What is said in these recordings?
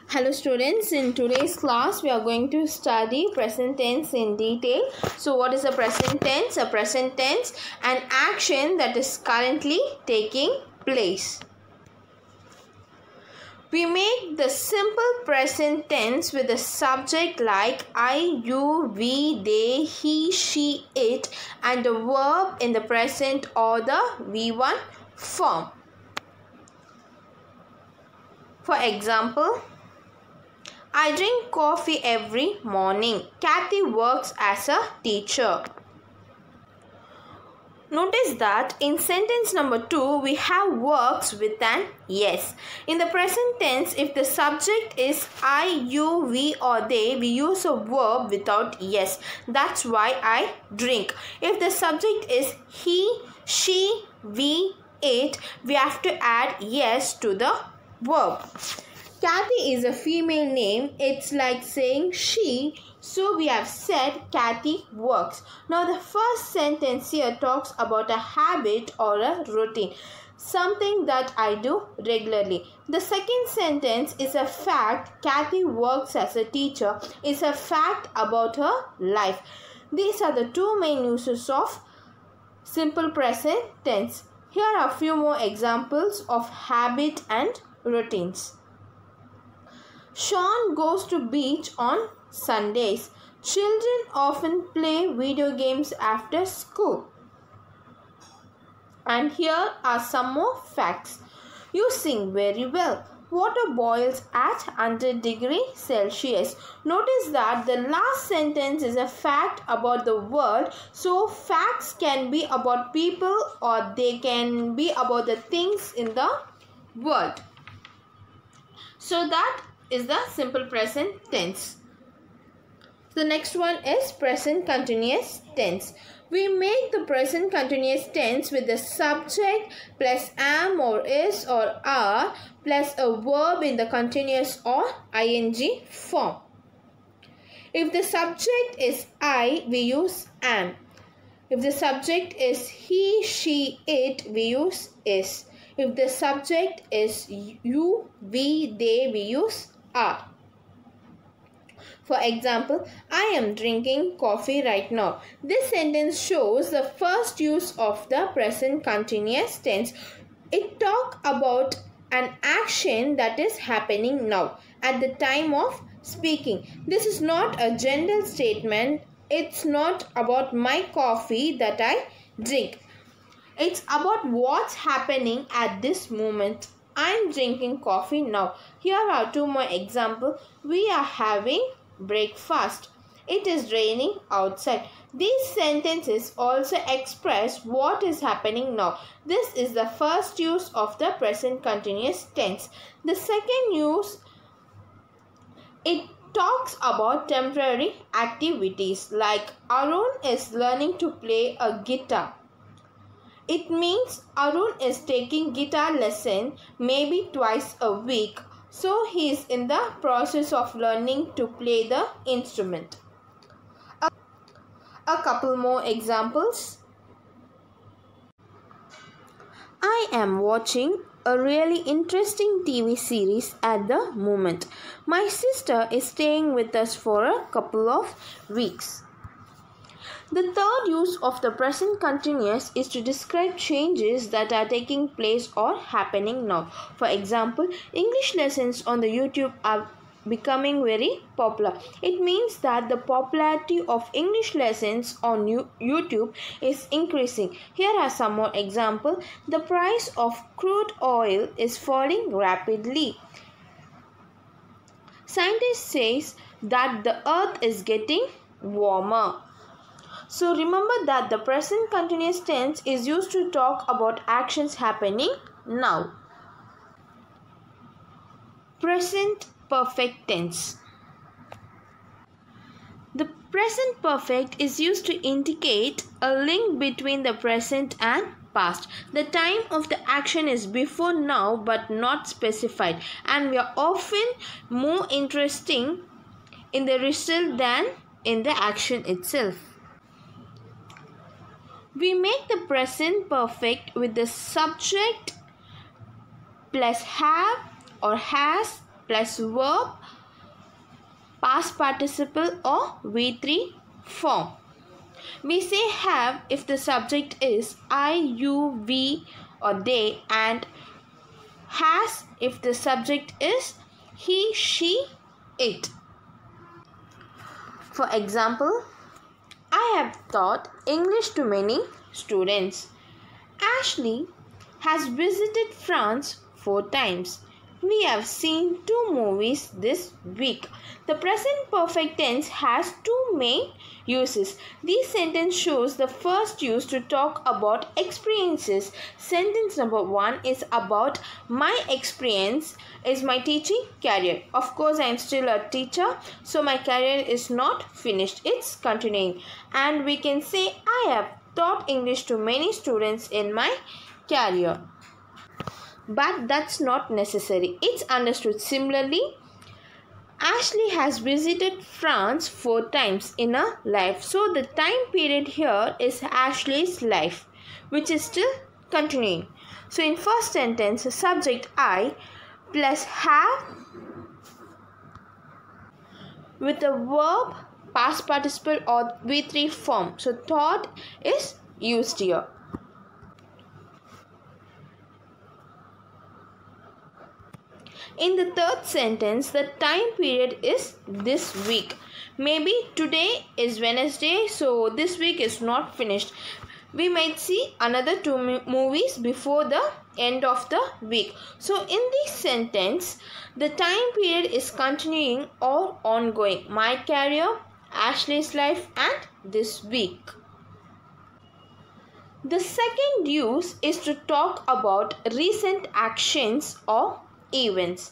Hello students, in today's class we are going to study present tense in detail. So what is a present tense? A present tense, an action that is currently taking place. We make the simple present tense with the subject like I, you, we, they, he, she, it, and the verb in the present or the V1 form. For example, I drink coffee every morning. Kathy works as a teacher. Notice that in sentence number 2, we have works with an yes. In the present tense, if the subject is I, you, we or they, we use a verb without yes. That's why I drink. If the subject is he, she, we, it, we have to add yes to the verb. Kathy is a female name. It's like saying she. So we have said Kathy works. Now the first sentence here talks about a habit or a routine. Something that I do regularly. The second sentence is a fact. Kathy works as a teacher. It's a fact about her life. These are the two main uses of simple present tense. Here are a few more examples of habit and routines. Sean goes to beach on Sundays. Children often play video games after school. And here are some more facts. You sing very well. Water boils at 100 degrees Celsius. Notice that the last sentence is a fact about the world. So facts can be about people or they can be about the things in the world. So that is the simple present tense. The next one is present continuous tense. We make the present continuous tense with the subject plus am or is or are plus a verb in the continuous or ing form. If the subject is I, we use am. If the subject is he, she, it, we use is. If the subject is you, we, they, we use are. For example, I am drinking coffee right now. This sentence shows the first use of the present continuous tense. It talks about an action that is happening now at the time of speaking. This is not a general statement. It's not about my coffee that I drink. It's about what's happening at this moment. I'm drinking coffee now. Here are two more examples. We are having breakfast. It is raining outside. These sentences also express what is happening now. This is the first use of the present continuous tense. The second use, it talks about temporary activities like Arun is learning to play a guitar. It means Arun is taking guitar lesson maybe twice a week. So he is in the process of learning to play the instrument. A couple more examples. I am watching a really interesting TV series at the moment. My sister is staying with us for a couple of weeks. The third use of the present continuous is to describe changes that are taking place or happening now. For example, English lessons on the YouTube are becoming very popular. It means that the popularity of English lessons on YouTube is increasing. Here are some more examples. The price of crude oil is falling rapidly. Scientists say that the earth is getting warmer. So remember that the present continuous tense is used to talk about actions happening now. Present perfect tense. The present perfect is used to indicate a link between the present and past. The time of the action is before now but not specified, and we are often more interested in the result than in the action itself. We make the present perfect with the subject plus have or has plus verb past participle or V3 form. We say have if the subject is I, you, we or they, and has if the subject is he, she, it. For example, I have taught English to many students. Ashley has visited France 4 times. We have seen 2 movies this week. The present perfect tense has 2 main uses. This sentence shows the first use to talk about experiences. Sentence number 1 is about my experience is my teaching career. Of course, I am still a teacher, so my career is not finished. It's continuing. And we can say I have taught English to many students in my career. But that's not necessary. It's understood. Similarly, Ashley has visited France 4 times in her life. So the time period here is Ashley's life, which is still continuing. So in first sentence, subject I plus have with a verb past participle or V3 form. So thought is used here. In the third sentence, the time period is this week. Maybe today is Wednesday, so this week is not finished. We might see another 2 movies before the end of the week. So in this sentence, the time period is continuing or ongoing. My career, Ashley's life, and this week. The second use is to talk about recent actions or events.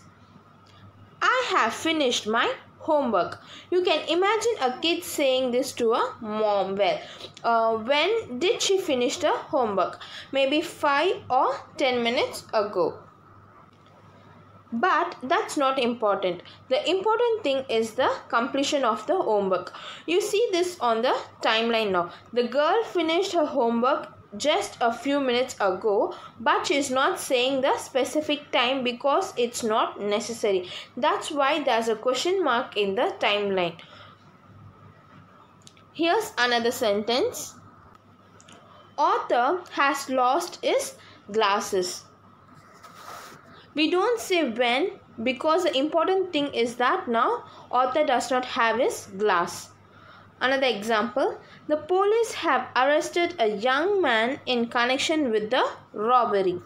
I have finished my homework. You can imagine a kid saying this to a mom. Well, when did she finish the homework? Maybe 5 or 10 minutes ago. But that's not important. The important thing is the completion of the homework. You see this on the timeline now. The girl finished her homework just a few minutes ago, but she is not saying the specific time because it's not necessary. That's why there's a question mark in the timeline. Here's another sentence. Author has lost his glasses. We don't say when because the important thing is that now author does not have his glass. Another example, the police have arrested a young man in connection with the robbery.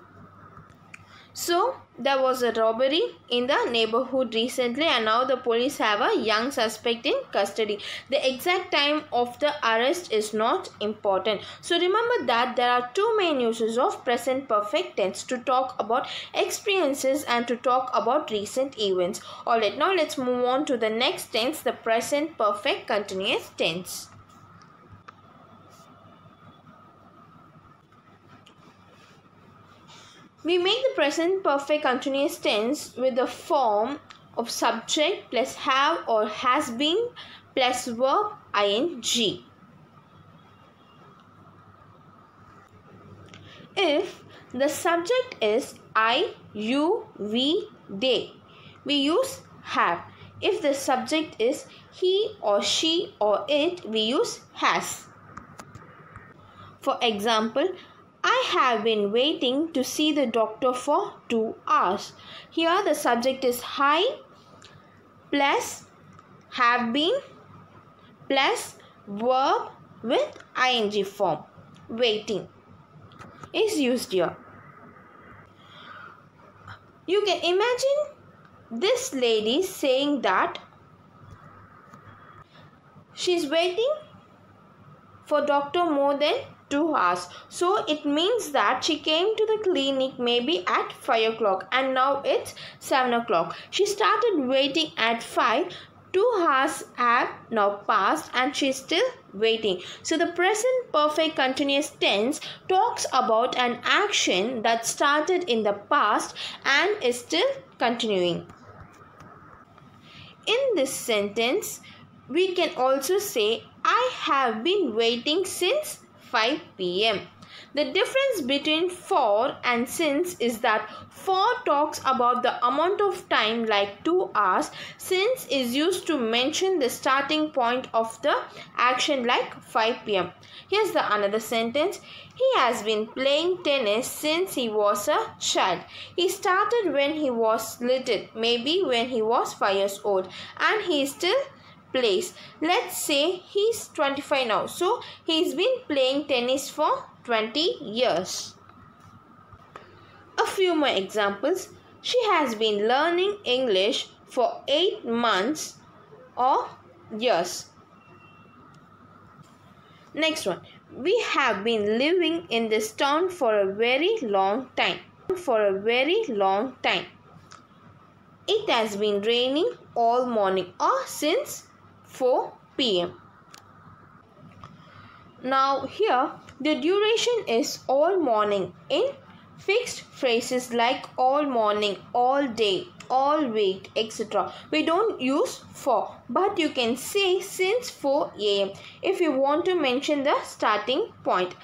So, there was a robbery in the neighborhood recently and now the police have a young suspect in custody. The exact time of the arrest is not important. So, remember that there are 2 main uses of present perfect tense to talk about experiences and to talk about recent events. Alright, now let's move on to the next tense, the present perfect continuous tense. We make the present perfect continuous tense with the form of subject plus have or has been plus verb ing. If the subject is I, you, we, they, we use have. If the subject is he or she or it, we use has. For example, I have been waiting to see the doctor for 2 hours. Here the subject is I plus have been plus verb with ing form. Waiting is used here. You can imagine this lady saying that she is waiting for doctor more than 2 hours. So it means that she came to the clinic maybe at 5 o'clock and now it's 7 o'clock. She started waiting at 5. 2 hours have now passed and she is still waiting. So the present perfect continuous tense talks about an action that started in the past and is still continuing. In this sentence, we can also say I have been waiting since 5 p.m. The difference between for and since is that for talks about the amount of time like 2 hours. Since is used to mention the starting point of the action like 5 p.m. Here's the another sentence. He has been playing tennis since he was a child. He started when he was little, maybe when he was 5 years old, and he still plays. Let's say he's 25 now, so he's been playing tennis for 20 years. A few more examples. She has been learning English for 8 months or years. Next one. We have been living in this town for a very long time. It has been raining all morning or since 4 p.m. Now here the duration is all morning. In fixed phrases like all morning, all day, all week, etc. we don't use for, but you can say since 4 a.m. if you want to mention the starting point.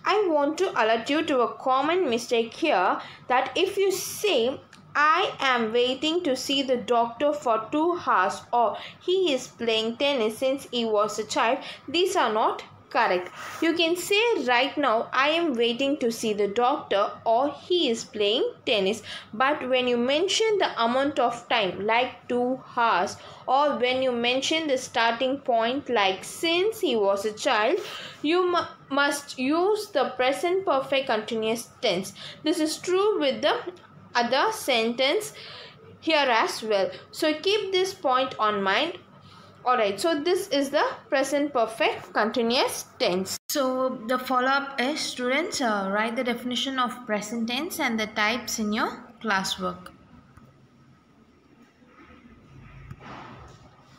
I want to alert you to a common mistake here, that if you say I am waiting to see the doctor for 2 hours or he is playing tennis since he was a child, these are not correct. You can say right now I am waiting to see the doctor or he is playing tennis. But when you mention the amount of time like 2 hours, or when you mention the starting point like since he was a child, you must use the present perfect continuous tense. This is true with the other sentence here as well. So keep this point on mind. Alright, so this is the present perfect continuous tense. So the follow-up is, students, write the definition of present tense and the types in your classwork.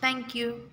Thank you.